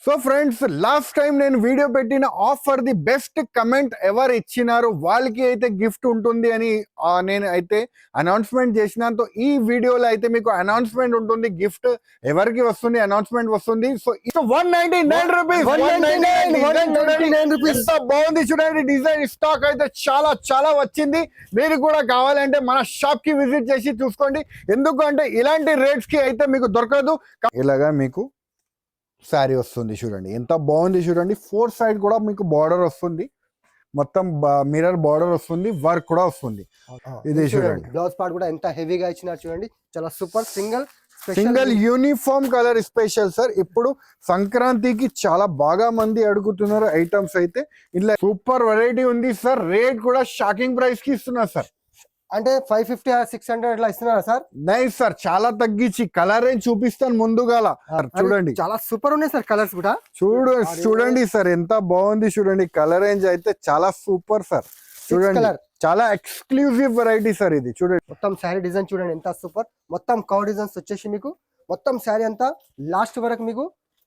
So friends, last time నేను video పెట్టిన offer the best comment ఎవరు ఇచ్చినారు వాళ్ళకి అయితే గిఫ్ట్ ఉంటుంది అని నేను అయితే అనౌన్స్మెంట్ చేసినాను. ఈ వీడియోలో అయితే మీకు అనౌన్స్మెంట్ ఉంటుంది, గిఫ్ట్ ఎవరికి వస్తుంది అనౌన్స్మెంట్ వస్తుంది. సో 199 రూపీస్, బాగుంది చూడండి. డిజైన్ స్టాక్ అయితే చాలా చాలా వచ్చింది. మీరు కూడా కావాలంటే మన షాప్ కి విజిట్ చేసి చూసుకోండి. ఎందుకంటే ఇలాంటి రేట్స్ కి అయితే మీకు దొరకదు. ఇలాగా మీకు శారీ వస్తుంది చూడండి, ఎంత బాగుంది చూడండి. 4 సైడ్ కూడా మీకు బార్డర్ వస్తుంది, మొత్తం మిర్రర్ బార్డర్ వస్తుంది, వర్క్ కూడా వస్తుంది. ఇది చూడండి, బ్లౌజ్ పార్ట్ కూడా ఎంత హెవీగా ఇచ్చినారు చూడండి. చాలా super single uniform colour special sir. ఇప్పుడు సంక్రాంతికి చాలా బాగా మంది అడుగుతున్నారు ఐటమ్స్ అయితే. ఇలా సూపర్ వెరైటీ ఉంది సార్. రేట్ కూడా షాకింగ్ ప్రైస్ కి ఇస్తున్నారు సార్. అంటే 550 or 600 అట్లా ఇస్తున్నారా సార్? నైస్ సార్, చాలా తగ్గించి కలర్ రేంజ్ చూపిస్తాను ముందుగా. చూడండి, చాలా సూపర్ ఉన్నాయి సార్ కలర్స్ కూడా. చూడండి సార్, ఎంత బాగుంది చూడండి. కలర్ రేంజ్ అయితే చాలా సూపర్ సార్. చూడండి, చాలా ఎక్స్క్లూజివ్ వెరైటీ సార్ ఇది. చూడండి, మొత్తం శారీ డిజైన్ చూడండి ఎంత సూపర్. మొత్తం కవ్ డిజైన్స్ వచ్చేసి మీకు మొత్తం శారీ అంతా లాస్ట్ వరకు మీకు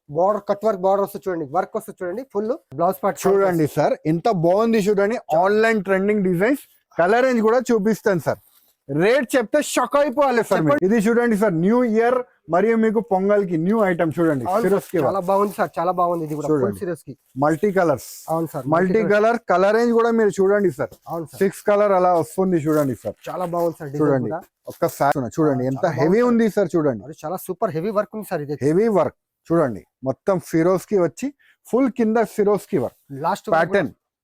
బార్డర్ కట్ వర్క్ బార్డర్ వస్తుంది చూడండి, వర్క్ వస్తుంది చూడండి. ఫుల్ బ్లౌజ్ పార్ట్ చూడండి సార్, ఎంత బాగుంది చూడండి. Online trending designs. Colour range కూడా చూపిస్తాను సార్. రేట్ చెప్తే షాక్ అయిపోవాలి సార్. ఇది చూడండి సార్, న్యూ ఇయర్ మరియు మీకు పొంగల్ కి న్యూ ఐటమ్ చూడండి. చాలా బాగుంది సార్, చాలా బాగుంది. ఇది కూడా సిరస్ కి మల్టీ కలర్స్. అవును sir, multi colour. Colour range కూడా మీరు చూడండి సార్. అవును సార్, 6 కలర్ అలా వస్తుంది చూడండి సార్. చాలా బాగుంది సార్. చూడండి ఒక్కసారి చూడండి, ఎంత హెవీ ఉంది సార్. చూడండి, చాలా సూపర్ హెవీ వర్క్ ఉంది సార్. ఇది హెవీ వర్క్ చూడండి, మొత్తం ఫిరోజ్ కి వచ్చి ఫుల్ కింద ఫిరోజ్ కి వర్క్. లాస్ట్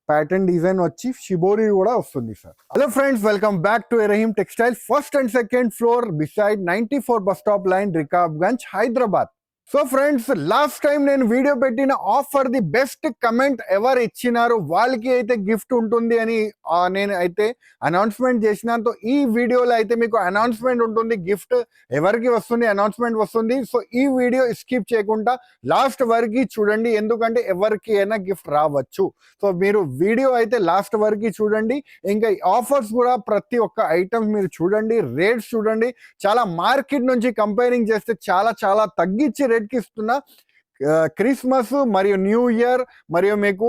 ప్యాటర్న్ డిజైన్ వచ్చి షిబోరి కూడా వస్తుంది sir. Hello friends, welcome back to Rahim textile. First and second floor beside 94 bus stop line, Rikabganj, Hyderabad. So friends, last time నేను వీడియో పెట్టిన ఆఫర్ ది బెస్ట్ కమెంట్ ఎవరు ఇచ్చినారు వాళ్ళకి అయితే గిఫ్ట్ ఉంటుంది అని నేను అయితే అనౌన్స్మెంట్ చేసినాను. ఈ వీడియోలో అయితే మీకు అనౌన్స్మెంట్ ఉంటుంది, గిఫ్ట్ ఎవరికి వస్తుంది అనౌన్స్మెంట్ వస్తుంది. సో ఈ వీడియో స్కిప్ చేయకుండా లాస్ట్ వరకు చూడండి, ఎందుకంటే ఎవరికి అయినా గిఫ్ట్ రావచ్చు. సో మీరు వీడియో అయితే లాస్ట్ వరకు చూడండి. ఇంకా ఆఫర్స్ కూడా ప్రతి ఒక్క ఐటమ్స్ మీరు చూడండి, రేట్స్ చూడండి. చాలా మార్కెట్ నుంచి కంపేరింగ్ చేస్తే చాలా చాలా తగ్గించి రేట్ కి ఇస్తున్నా. క్రిస్మస్ మరియు న్యూ ఇయర్ మరియు మీకు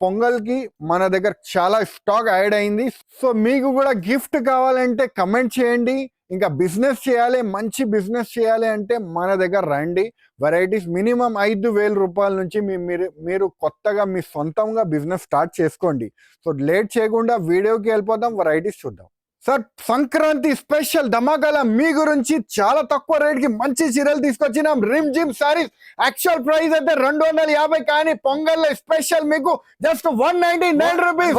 పొంగల్ కి మన దగ్గర చాలా స్టాక్ యాడ్ అయింది. సో మీకు కూడా గిఫ్ట్ కావాలంటే కమెంట్ చేయండి. ఇంకా బిజినెస్ చేయాలి, మంచి బిజినెస్ చేయాలి అంటే మన దగ్గర రండి. వెరైటీస్ మినిమం 5,000 రూపాయల నుంచి మీరు కొత్తగా మీ సొంతంగా బిజినెస్ స్టార్ట్ చేసుకోండి. సో లేట్ చేయకుండా వీడియోకి వెళ్ళిపోదాం, వెరైటీస్ చూద్దాం. సార్, సంక్రాంతి స్పెషల్ ధమాకాల మీ గురించి చాలా తక్కువ రేట్ కి మంచి చీరలు తీసుకొచ్చినాం. Rimjhim saris actual price అయితే 250, కానీ పొంగల్ స్పెషల్ మీకు జస్ట్ 199 రూపీస్.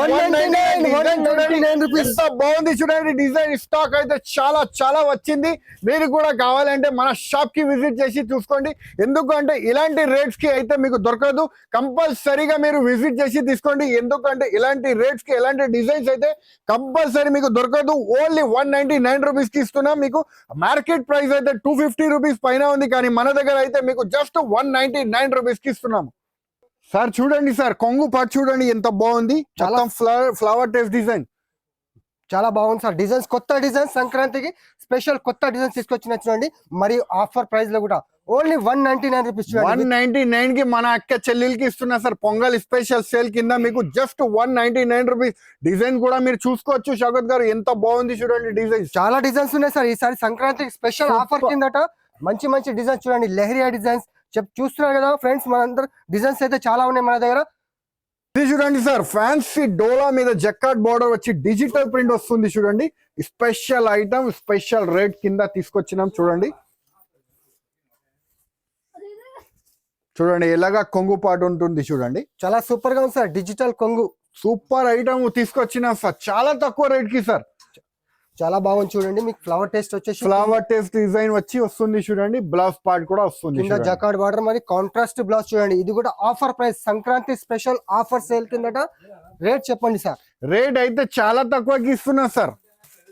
బాగుంది చూడండి. డిజైన్ స్టాక్ అయితే చాలా చాలా వచ్చింది. మీరు కూడా కావాలంటే మన షాప్ కి విజిట్ చేసి చూసుకోండి. ఎందుకంటే ఇలాంటి రేట్స్ కి అయితే మీకు దొరకదు. కంపల్సరీగా మీరు విజిట్ చేసి తీసుకోండి. ఎందుకంటే ఇలాంటి రేట్స్ కి ఎలాంటి డిజైన్స్ అయితే కంపల్సరీ మీకు దొరకదు. ఓన్లీ 199 రూపీస్ కి ఇస్తున్నాం. మీకు మార్కెట్ ప్రైస్ అయితే 250 రూపీస్ పైన ఉంది, కానీ మన దగ్గర అయితే మీకు జస్ట్ 199 రూపీస్ కి ఇస్తున్నాం. సార్ చూడండి సార్, కొంగు పార్ట్ చూడండి ఎంత బాగుంది. చాలా ఫ్లవర్ టేస్ట్ డిజైన్ చాలా బాగుంది సార్. డిజైన్స్ కొత్త డిజైన్స్, సంక్రాంతికి స్పెషల్ కొత్త డిజైన్స్ తీసుకొచ్చిన చూడండి. మరియు ఆఫర్ ప్రైస్ లో కూడా ఓన్లీ 199 రూపీస్. 199 కి మన అక్క చెల్లెలకి ఇస్తున్నా సార్. పొంగల్ స్పెషల్ సేల్ కింద మీకు జస్ట్ 199 రూపీస్. డిజైన్ కూడా మీరు చూసుకోవచ్చు. షౌకత్ గారు ఎంత బాగుంది చూడండి. డిజైన్ చాలా డిజైన్స్ ఉన్నాయి సార్. ఈసారి సంక్రాంతికి స్పెషల్ ఆఫర్ కిందట మంచి మంచి డిజైన్స్ చూడండి. లెహరియా డిజైన్స్ చూస్తున్నారు కదా ఫ్రెండ్స్. మనందరూ డిజైన్స్ అయితే చాలా ఉన్నాయి మన దగ్గర. ఇది చూడండి సార్, ఫ్యాన్సీ డోలా మీద జక్కాట్ బార్డర్ వచ్చి డిజిటల్ ప్రింట్ వస్తుంది చూడండి. స్పెషల్ ఐటమ్, స్పెషల్ రేట్ కింద తీసుకొచ్చినాం చూడండి. చూడండి ఎలాగా కొంగు పాటు ఉంటుంది చూడండి. చాలా సూపర్ గా ఉంది సార్. డిజిటల్ కొంగు సూపర్ ఐటమ్ తీసుకొచ్చినాం సార్, చాలా తక్కువ రేట్ కి సార్. చాలా బాగుంది చూడండి. మీకు ఫ్లవర్ టేస్ట్ వచ్చేసి ఫ్లవర్ టేస్ట్ డిజైన్ వచ్చి వస్తుంది చూడండి. బ్లౌజ్ పార్ట్ కూడా వస్తుంది కింద జకార్డ్ బార్డర్, మరి కాంట్రాస్ట్ బ్లౌజ్ చూడండి. ఇది కూడా offer price, Sankranti special offer sale కిందట. రేట్ చెప్పండి సార్. రేట్ అయితే చాలా తక్కువకి ఇస్తున్నా సార్.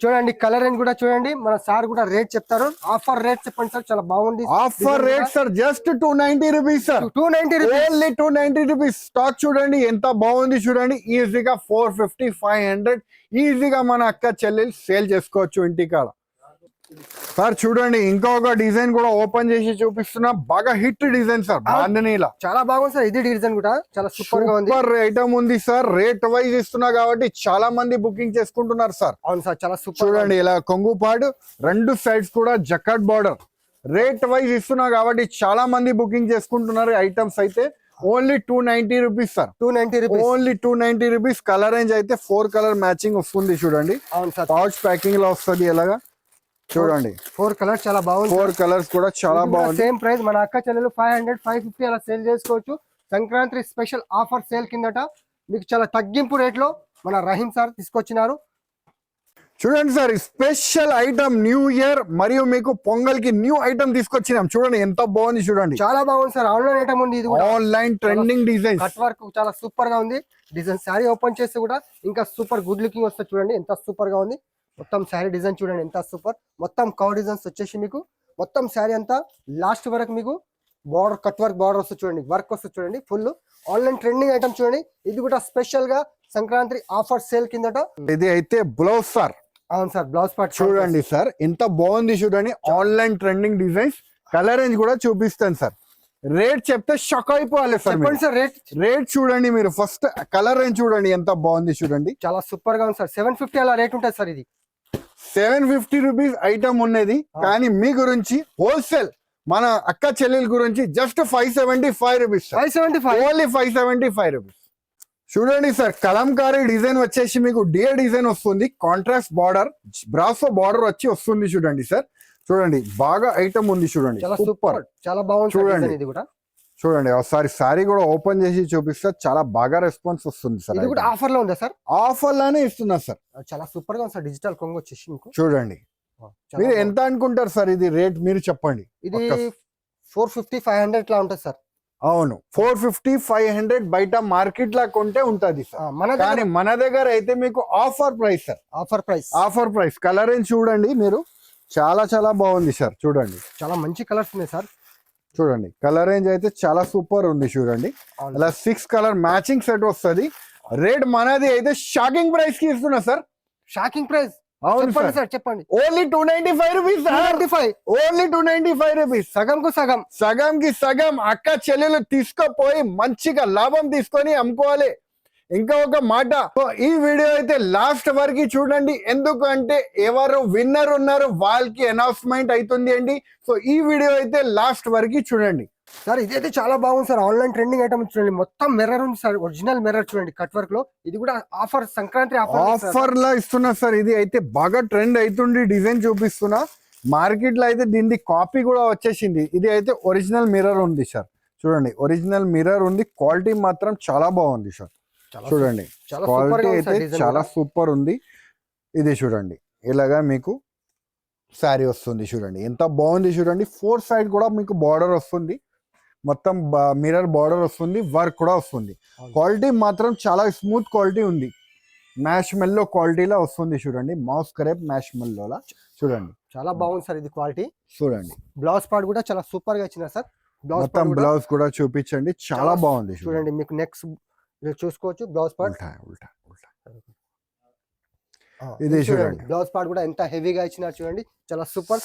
చూడండి కలర్ రేంజ్ కూడా చూడండి. మన సార్ కూడా రేట్ చెప్తారు. ఆఫర్ రేట్ చెప్పండి సార్. చాలా బాగుంది. Offer rate sir just 290 rupees sir. 290 only 290 rupees. Stock చూడండి ఎంత బాగుంది చూడండి. ఈజీగా 450, 500 ఈజీగా మన అక్క చెల్లెలు సేల్ చేసుకోవచ్చు ఇంటికాడ. సార్ చూడండి ఇంకా ఒక డిజైన్ కూడా ఓపెన్ చేసి చూపిస్తున్నా, బాగా హిట్ డిజైన్ సార్. బాంధనీలా చాలా బాగుంది సార్. ఇది డిజైన్ కూడా చాలా సూపర్ గా ఉంది. సూపర్ ఐటమ్ ఉంది సార్. రేట్ వైజ్ ఇస్తున్నా కాబట్టి చాలా మంది బుకింగ్ చేసుకుంటున్నారు సార్. అవును సార్, చాలా సూపర్. చూడండి ఇలా కొంగు పాడు, రెండు సైడ్స్ కూడా జకాట్ బార్డర్. రేట్ వైజ్ ఇస్తున్నా కాబట్టి చాలా మంది బుకింగ్ చేసుకుంటున్నారు. ఐటమ్స్ అయితే only 290 rupees sir. 290 rupees only 290 rupees. Colour range అయితే 4 కలర్ మ్యాచింగ్ వస్తుంది చూడండి. అవును సార్, పౌచ్ ప్యాకింగ్ లో వస్తుంది ఎలాగా చూడండి. 4 కలర్స్ చాలా బాగుంది. 4 కలర్స్ కూడా చాలా బాగుంది. సేమ్ ప్రైస్ మన అక్క చెల్లెలు 500 550 అలా సేల్ చేసుకోవచ్చు. సంక్రాంతి స్పెషల్ ఆఫర్ సేల్ కిందట మీకు చాలా తగ్గింపు రేట్ లో మన రహీం సార్ తీసుకొచ్చినారు. చూడండి sir, special item new year మరియు మీకు పొంగల్ కి న్యూ ఐటమ్ తీసుకొచ్చినాం. చూడండి ఎంత బాగుంది చూడండి. చాలా బాగుంది సార్. ఆన్లైన్ ఐటమ్ ఉంది. ఇది online trending design. Cut work చాలా సూపర్ గా ఉంది. డిజైన్ శారీ ఓపెన్ చేస్తే కూడా ఇంకా సూపర్ గుడ్ లుకింగ్ వస్తుంది. చూడండి ఎంత సూపర్ గా ఉంది. మొత్తం శారీ డిజైన్ చూడండి ఎంత సూపర్. మొత్తం కవ్ డిజైన్స్ వచ్చేసి మీకు మొత్తం శారీ అంతా లాస్ట్ వరకు మీకు బార్డర్ కట్ వర్క్ బార్డర్ వస్తుంది చూడండి. వర్క్ వస్తుంది చూడండి. ఫుల్ ఆన్లైన్ ట్రెండింగ్ ఐటమ్ చూడండి. ఇది కూడా స్పెషల్ గా సంక్రాంతి ఆఫర్ సేల్ కిందట. ఇది అయితే బ్లౌజ్ సార్. అవును సార్, బ్లౌజ్ పార్ట్ చూడండి సార్ ఎంత బాగుంది చూడండి. Online trending designs. Colour range కూడా చూపిస్తాను సార్. రేట్ చెప్తే షాక్ అయిపోవాలి సార్. చెప్పండి సార్ రేట్. రేట్ చూడండి మీరు ఫస్ట్. కలర్ రేంజ్ చూడండి ఎంత బాగుంది చూడండి. చాలా సూపర్ గా ఉంది సార్. 750 అలా రేట్ ఉంటుంది సార్. ఇది 750 రూపీస్ ఐటమ్ ఉన్నది. కానీ మీ గురించి హోల్సేల్ మన అక్క చెల్లెల గురించి జస్ట్ 575 రూపీస్. 575 only 575 rupees. చూడండి సార్, కలంకారీ డిజైన్ వచ్చేసి మీకు డియర్ డిజైన్ వస్తుంది. కాంట్రాస్ట్ బార్డర్, బ్రాసో బార్డర్ వచ్చి వస్తుంది చూడండి సార్. చూడండి బాగా ఐటమ్ ఉంది చూడండి. చాలా సూపర్, చాలా బాగుంది చూడండి. ఇది కూడా చూడండి ఒకసారి సారీ కూడా ఓపెన్ చేసి చూపిస్తే చాలా బాగా రెస్పాన్స్ వస్తుంది సార్. ఇది కూడా ఆఫర్ లో ఉందా సార్? ఆఫర్ లానే ఇస్తున్నా సార్. చాలా సూపర్ గా ఉంది సార్. డిజిటల్ కొంగు వచ్చేసి మీకు చూడండి. మీరు ఎంత అనుకుంటారు సార్ ఇది రేట్? మీరు చెప్పండి. ఇది 450 500 ఇట్లా ఉంటుంది సార్. అవును, 450 500 బయట మార్కెట్ లా కొంటే ఉంటది సార్. కానీ మన దగ్గర అయితే మీకు offer price sir. Offer price, offer price. Colour range చూడండి మీరు. చాలా చాలా బాగుంది సార్. చూడండి చాలా మంచి కలర్స్ ఉన్నాయి సార్. చూడండి కలర్ రేంజ్ అయితే చాలా సూపర్ ఉంది చూడండి. అలా 6 కలర్ మ్యాచింగ్ సెట్ వస్తుంది. రేట్ మనది అయితే షాకింగ్ ప్రైస్ కి ఇస్తున్నా సార్. Shocking price. అవును సార్ చెప్పండి. Only 295 rupees. 295 only 295 rupees. సగం కు సగం. సగం కి సగం. అక్క చెల్లెలు తీసుకుపోయి మంచిగా లాభం తీసుకొని అమ్ముకోవాలి. ఇంకా ఒక మాట, ఈ వీడియో అయితే లాస్ట్ వరకు చూడండి. ఎందుకంటే ఎవరు విన్నర్ ఉన్నారు వాళ్ళకి అనౌన్స్మెంట్ అవుతుంది అండి. సో ఈ వీడియో అయితే లాస్ట్ వరకు చూడండి సార్. ఇదైతే చాలా బాగుంది సార్. ఆన్లైన్ ట్రెండింగ్ ఐటమ్ చూడండి. మొత్తం మిర్రర్ ఉంది సార్. ఒరిజినల్ మిర్రర్ చూడండి కట్ వర్క్ లో. ఇది కూడా ఆఫర్, సంక్రాంతి ఆఫర్ లా ఇస్తున్నా సార్. ఇది అయితే బాగా ట్రెండ్ అవుతుంది. డిజైన్ చూపిస్తున్నా. మార్కెట్ లో అయితే దీని కాపీ కూడా వచ్చేసింది. ఇది అయితే ఒరిజినల్ మిర్రర్ ఉంది సార్. చూడండి ఒరిజినల్ మిర్రర్ ఉంది. క్వాలిటీ మాత్రం చాలా బాగుంది సార్. చూడండి క్వాలిటీ అయితే చాలా సూపర్ ఉంది. ఇది చూడండి ఇలాగా మీకు శారీ వస్తుంది. చూడండి ఎంత బాగుంది చూడండి. 4 సైడ్ కూడా మీకు బార్డర్ వస్తుంది. మొత్తం మిర్రర్ బార్డర్ వస్తుంది. వర్క్ కూడా వస్తుంది. క్వాలిటీ మాత్రం చాలా స్మూత్ క్వాలిటీ ఉంది. మ్యాష్ మెల్లో క్వాలిటీలా వస్తుంది చూడండి. మౌస్ క్రేప్ మ్యాష్ మెల్లోలా చూడండి. చాలా బాగుంది సార్ ఇది క్వాలిటీ. చూడండి బ్లౌజ్ పార్ట్ కూడా చాలా సూపర్ గా ఇచ్చిన సార్. మొత్తం బ్లౌజ్ కూడా చూపించండి. చాలా బాగుంది చూడండి. మీకు నెక్స్ట్ చూసుకోవచ్చు బ్లౌజ్ పార్ట్. ఇది చూడండి. బ్లౌజ్ పార్ట్ కూడా ఎంత హెవీగా ఇచ్చినారు చూడండి. చాలా super.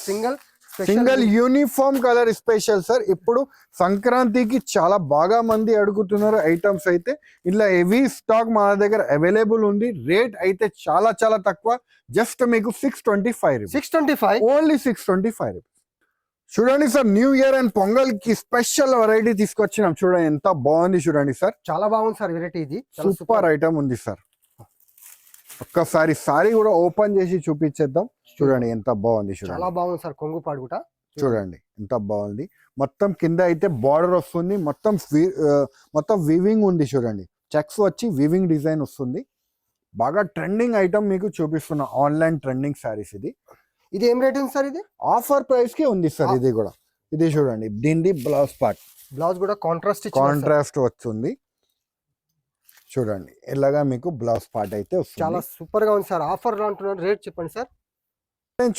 Single uniform colour special sir. ఇప్పుడు సంక్రాంతికి చాలా బాగా మంది అడుగుతున్నారు ఐటమ్స్ అయితే. ఇట్లా హెవీ స్టాక్ మన దగ్గర అవైలబుల్ ఉంది. రేట్ అయితే చాలా చాలా తక్కువ. జస్ట్ మీకు 625. 625 ఓన్లీ 625. చూడండి sir, new year and pongal కి స్పెషల్ వెరైటీ తీసుకొచ్చినాం. చూడండి ఎంత బాగుంది చూడండి సార్. చాలా బాగుంది సార్ వెరైటీ. ఇది సూపర్ ఐటమ్ ఉంది సార్. ఒక్కసారి సారీ కూడా ఓపెన్ చేసి చూపించేద్దాం. చూడండి ఎంత బాగుంది. చూడండి చాలా బాగుంది సార్. కొంగు పాడు కూడా చూడండి ఎంత బాగుంది. మొత్తం కింద అయితే బార్డర్ వస్తుంది. మొత్తం వీవింగ్ ఉంది చూడండి. చెక్స్ వచ్చి వీవింగ్ డిజైన్ వస్తుంది. బాగా ట్రెండింగ్ ఐటమ్ మీకు చూపిస్తున్నా. Online trending saris. ఇది ఏం రేట్ ఉంది సార్? ఇది ఆఫర్ ప్రైస్ కి ఉంది సార్. ఇది కూడా ఇది చూడండి. దీని బ్లౌజ్ పార్ట్. బ్లౌజ్ కూడా కాంట్రాస్ట్ వస్తుంది. చూడండి ఇలాగా మీకు బ్లౌజ్ పార్ట్ అయితే వస్తుంది. చాలా సూపర్ గా ఉంది సార్. ఆఫర్ లో అంటున్నారు. రేట్ చెప్పండి సార్.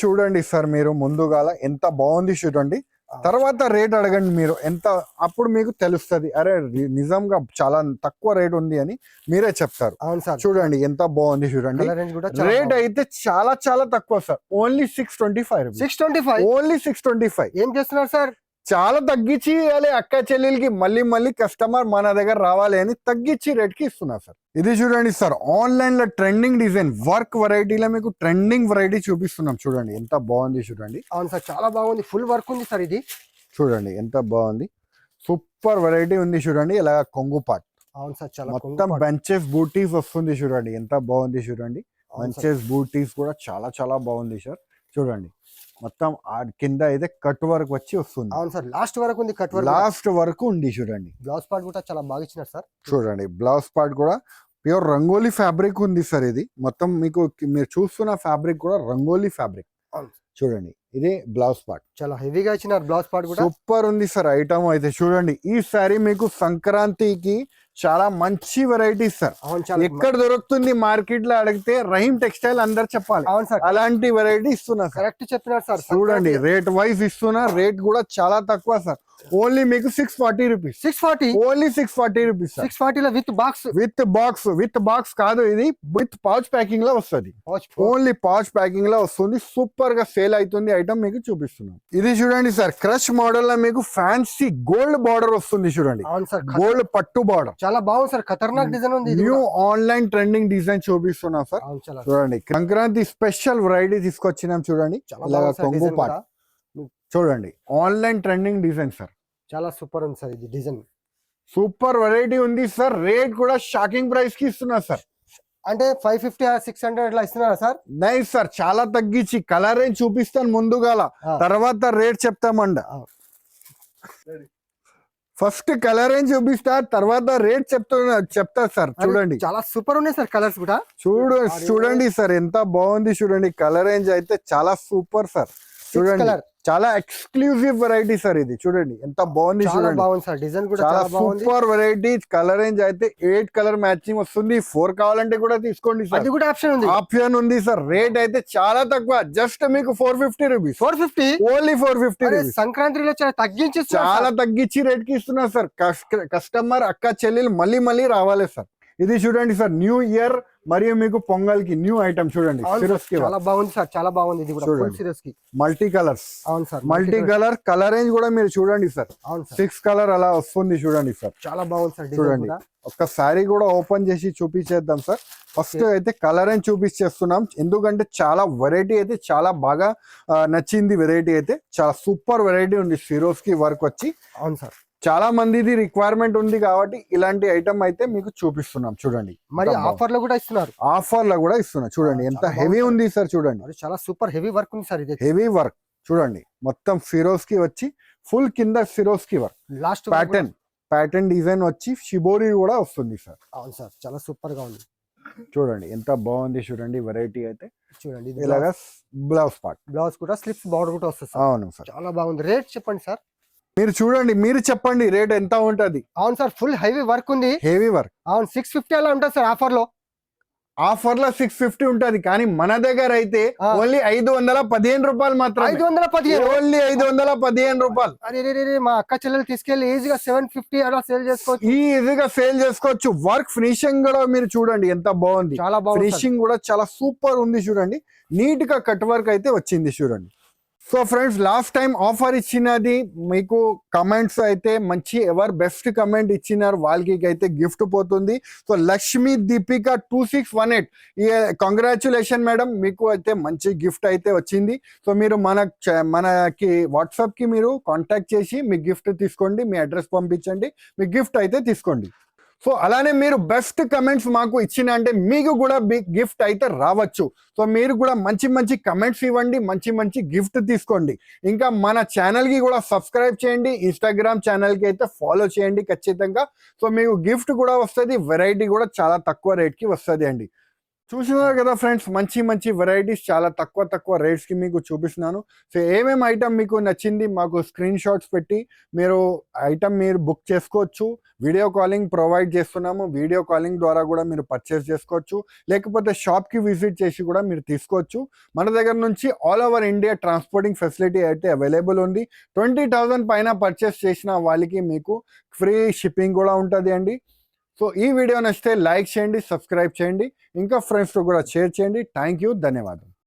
చూడండి సార్ మీరు ముందుగా ఎంత బాగుంది చూడండి. తర్వాత రేట్ అడగండి మీరు ఎంత, అప్పుడు మీకు తెలుస్తుంది అరే నిజంగా చాలా తక్కువ రేట్ ఉంది అని మీరే చెప్తారు. అవును సార్. చూడండి ఎంత బాగుంది చూడండి. కలర్ రేంజ్ కూడా రేట్ అయితే చాలా చాలా తక్కువ సార్, ఓన్లీ 625 రూపీస్. 625 ఓన్లీ 625. ఏం చేస్తున్నారు సార్? చాలా తగ్గించి ఇవ్వాలి అక్క చెల్లెలకి, మళ్ళీ మళ్ళీ కస్టమర్ మన దగ్గర రావాలి అని తగ్గించి రేట్ కి ఇస్తున్నా సార్. ఇది చూడండి సార్, ఆన్లైన్ లో ట్రెండింగ్ డిజైన్ వర్క్ వెరైటీలో మీకు ట్రెండింగ్ వెరైటీ చూపిస్తున్నాం. చూడండి ఎంత బాగుంది చూడండి. అవును సార్, చాలా బాగుంది, ఫుల్ వర్క్ ఉంది సార్. ఇది చూడండి ఎంత బాగుంది, సూపర్ వెరైటీ ఉంది చూడండి. ఇలా కొంగు పాట్ అవును సార్, చాలా మొత్తం బంచెస్ బూటీస్ వస్తుంది చూడండి, ఎంత బాగుంది చూడండి. బంచెస్ బూటీస్ కూడా చాలా చాలా బాగుంది సార్. చూడండి మొత్తం ఆ కింద అయితే కట్ వర్క్ వచ్చి వస్తుంది. అవును సార్, లాస్ట్ వరకు ఉంది కట్ వర్క్, లాస్ట్ వరకు ఉంది చూడండి. బ్లౌజ్ పార్ట్ కూడా చాలా బాగా ఇచ్చినారు సార్. చూడండి బ్లౌజ్ పార్ట్ కూడా ప్యూర్ రంగోలీ ఫ్యాబ్రిక్ ఉంది సార్. ఇది మొత్తం మీకు మీరు చూస్తున్న ఫ్యాబ్రిక్ కూడా రంగోలీ ఫ్యాబ్రిక్. చూడండి ఇది బ్లౌజ్ పార్ట్ చాలా హెవీగా ఇచ్చినారు, బ్లౌజ్ పార్ట్ కూడా సూపర్ ఉంది సార్ ఐటమ్ అయితే. చూడండి ఈ సారీ మీకు సంక్రాంతికి చాలా మంచి వెరైటీ సార్. ఎక్కడ దొరుకుతుంది మార్కెట్ లో అడిగితే రహీం టెక్స్టైల్ అందరు చెప్పాలి. అవును సార్, అలాంటి వెరైటీ ఇస్తున్నా సార్. కరెక్ట్ చెప్పినారు సార్. చూడండి రేట్ వైజ్ ఇస్తున్నా, రేట్ కూడా చాలా తక్కువ సార్. ఓన్లీ మీకు 640 రూపీస్. 640 only 640 rupees. 640 లో విత్ బాక్స్. విత్ బాక్స్ కాదు, ఇది విత్ పౌచ్ ప్యాకింగ్ లో వస్తుంది. ఓన్లీ పౌచ్ ప్యాకింగ్ లో వస్తుంది. సూపర్ గా సేల్ అవుతుంది ఐటమ్, మీకు చూపిస్తున్నాం. ఇది చూడండి సార్, క్రష్ మోడల్ లో మీకు ఫ్యాన్సీ గోల్డ్ బార్డర్ వస్తుంది చూడండి. అవును సార్, గోల్డ్ పట్టు బార్డర్ చాలా బాగుంది సార్, ఖతర్నాక్ డిజైన్ ఉంది. న్యూ ఆన్లైన్ ట్రెండింగ్ డిజైన్ చూపిస్తున్నా సార్. చూడండి సంక్రాంతి స్పెషల్ వెరైటీ తీసుకొచ్చినాం చూడండి. ఇలాగా కొంగు పాట్ చూడండి, ఆన్లైన్ ట్రెండింగ్ డిజైన్ సార్. చాలా సూపర్ ఉంది సార్, ఇది డిజైన్ సూపర్ వెరైటీ ఉంది సార్. రేట్ కూడా షాకింగ్ ప్రైస్ కి ఇస్తున్నా సార్. అంటే 550 600 ఇట్లా ఇస్తున్నారా సార్? నైస్ సార్, చాలా తగ్గించి కలర్ రేంజ్ చూపిస్తాను ముందుగాల, తర్వాత రేట్ చెప్తామండ. ఫస్ట్ కలర్ రేంజ్ చూపిస్తా, తర్వాత రేట్ చెప్తా సార్. చూడండి చాలా సూపర్ ఉన్నాయి సార్ కలర్స్ కూడా. చూడండి సార్ ఎంత బాగుంది చూడండి. కలర్ రేంజ్ అయితే చాలా సూపర్ సార్. చూడండి చాలా ఎక్స్క్లూజివ్ వెరైటీ సార్ ఇది. చూడండి ఎంత బాగుంది చూడండి. బాగుంది సార్, డిజైన్ కూడా చాలా సూపర్ వెరైటీ. కలర్ రేంజ్ అయితే 8 కలర్ మ్యాచింగ్ వస్తుంది. 4 కావాలంటే కూడా తీసుకోండి సార్, అది కూడా ఆప్షన్ ఉంది సార్. రేట్ అయితే చాలా తక్కువ, జస్ట్ మీకు 450 రూపీస్. 450 only 450 rupees. సంక్రాంతిలో చాలా తగ్గించి రేట్ కి ఇస్తున్నారు సార్. కస్టమర్ అక్క చెల్లెలు మళ్ళీ మళ్ళీ రావాలి సార్. ఇది చూడండి సార్, న్యూ ఇయర్ మరియు మీకు పొంగల్ కి న్యూ ఐటమ్ చూడండి. చాలా బాగుంది సార్, చాలా బాగుంది. ఇది కూడా ఫుల్ సిరీస్ కి మల్టీ కలర్స్. అవును sir, multi colour. Colour range కూడా మీరు చూడండి సార్. అవును సార్, 6 కలర్ అలా వస్తుంది చూడండి సార్. చాలా బాగుంది సార్. చూడండి ఒక్క సారీ కూడా ఓపెన్ చేసి చూపించేద్దాం సార్. ఫస్ట్ అయితే కలర్ రేంజ్ చూపించేస్తున్నాం, ఎందుకంటే చాలా వెరైటీ అయితే చాలా బాగా నచ్చింది. వెరైటీ అయితే చాలా సూపర్ వెరైటీ ఉంది. సిరోస్ కి వర్క్ వచ్చి. అవును సార్, చాలా మందిది రిక్వైర్మెంట్ ఉంది కాబట్టి ఇలాంటి ఐటమ్ అయితే మీకు చూపిస్తున్నాం. చూడండి మరి ఆఫర్ లో కూడా ఇస్తున్నారు. ఆఫర్ లో కూడా ఇస్తున్నా. చూడండి ఎంత హెవీ ఉంది సార్. చూడండి చాలా సూపర్ హెవీ వర్క్ ఉంది సార్. ఇది హెవీ వర్క్ చూడండి, మొత్తం ఫిరోజ్ కి వచ్చి ఫుల్ కింద ఫిరోజ్ కి వర్క్. లాస్ట్ ప్యాటర్న్ డిజైన్ వచ్చి షిబోరి కూడా వస్తుంది సార్. అవును సార్, చాలా సూపర్ గా ఉంది. చూడండి ఎంత బాగుంది చూడండి వెరైటీ అయితే. చూడండి ఇలాగా బ్లౌజ్ పార్ట్, బ్లౌజ్ కూడా స్లిప్స్ బార్డర్ కూడా వస్తుంది. అవును సార్, చాలా బాగుంది. రేట్ చెప్పండి సార్. మీరు చూడండి, మీరు చెప్పండి రేట్ ఎంత ఉంటది. అవును సార్, ఫుల్ హెవీ వర్క్ ఉంది. Heavy work. అవును, 650 అలా ఉంటుంది సార్ ఆఫర్ లో. 650 ఉంటది, కానీ మన దగ్గర అయితే ఓన్లీ 515 రూపాయలు మాత్రం. 515, ఓన్లీ 515 రూపాయలు. అరే మా అక్క చెల్లెలు తీసుకెళ్లి ఈజీగా 750 అలా సేల్ చేసుకోవచ్చు. ఈజీగా సేల్ చేసుకోవచ్చు. వర్క్ ఫినిషింగ్ కూడా మీరు చూడండి ఎంత బాగుంది. చాలా బాగుంది. ఫినిషింగ్ కూడా చాలా సూపర్ ఉంది చూడండి. నీట్ గా కట్ వర్క్ అయితే వచ్చింది చూడండి. So friends, last time offer ఇచ్చినది మీకు కమెంట్స్ అయితే మంచి ఎవరు బెస్ట్ కమెంట్ ఇచ్చినారు వాళ్ళకి అయితే గిఫ్ట్ పోతుంది. So Lakshmi Deepika 2618, congratulation madam, మీకు అయితే మంచి గిఫ్ట్ అయితే వచ్చింది. సో మీరు మనకి వాట్సాప్ కి మీరు కాంటాక్ట్ చేసి మీ గిఫ్ట్ తీసుకోండి, మీ అడ్రస్ పంపించండి, మీ గిఫ్ట్ అయితే తీసుకోండి. సో అలానే మీరు బెస్ట్ కమెంట్స్ మాకు ఇచ్చిన అంటే మీకు కూడా బిగ్ గిఫ్ట్ అయితే రావచ్చు. సో మీరు కూడా మంచి మంచి కమెంట్స్ ఇవ్వండి, మంచి మంచి గిఫ్ట్ తీసుకోండి. ఇంకా మన ఛానల్కి కూడా సబ్స్క్రైబ్ చేయండి, ఇన్స్టాగ్రామ్ ఛానల్కి అయితే ఫాలో చేయండి ఖచ్చితంగా. సో మీకు గిఫ్ట్ కూడా వస్తుంది, వెరైటీ కూడా చాలా తక్కువ రేట్కి వస్తుంది అండి. చూసినారు కదా ఫ్రెండ్స్, మంచి మంచి వెరైటీస్ చాలా తక్కువ రేట్స్ కి మీకు చూపిస్తున్నాను. సో ఏమేమి ఐటమ్ మీకు నచ్చింది మాకు స్క్రీన్ షాట్స్ పెట్టి మీరు ఐటమ్ మీరు బుక్ చేసుకోవచ్చు. వీడియో కాలింగ్ ప్రొవైడ్ చేస్తున్నాము. వీడియో కాలింగ్ ద్వారా కూడా మీరు పర్చేస్ చేసుకోవచ్చు, లేకపోతే షాప్కి విజిట్ చేసి కూడా మీరు తీసుకోవచ్చు. మన దగ్గర నుంచి all over India transporting facility అయితే అవైలబుల్ ఉంది. 20,000 పైన పర్చేస్ చేసిన వాళ్ళకి మీకు ఫ్రీ షిప్పింగ్ కూడా ఉంటుంది అండి. సో ఈ వీడియో నచ్చితే లైక్ చేయండి, సబ్స్క్రైబ్ చేయండి, ఇంకా ఫ్రెండ్స్తో కూడా షేర్ చేయండి. థ్యాంక్ యూ, ధన్యవాదాలు.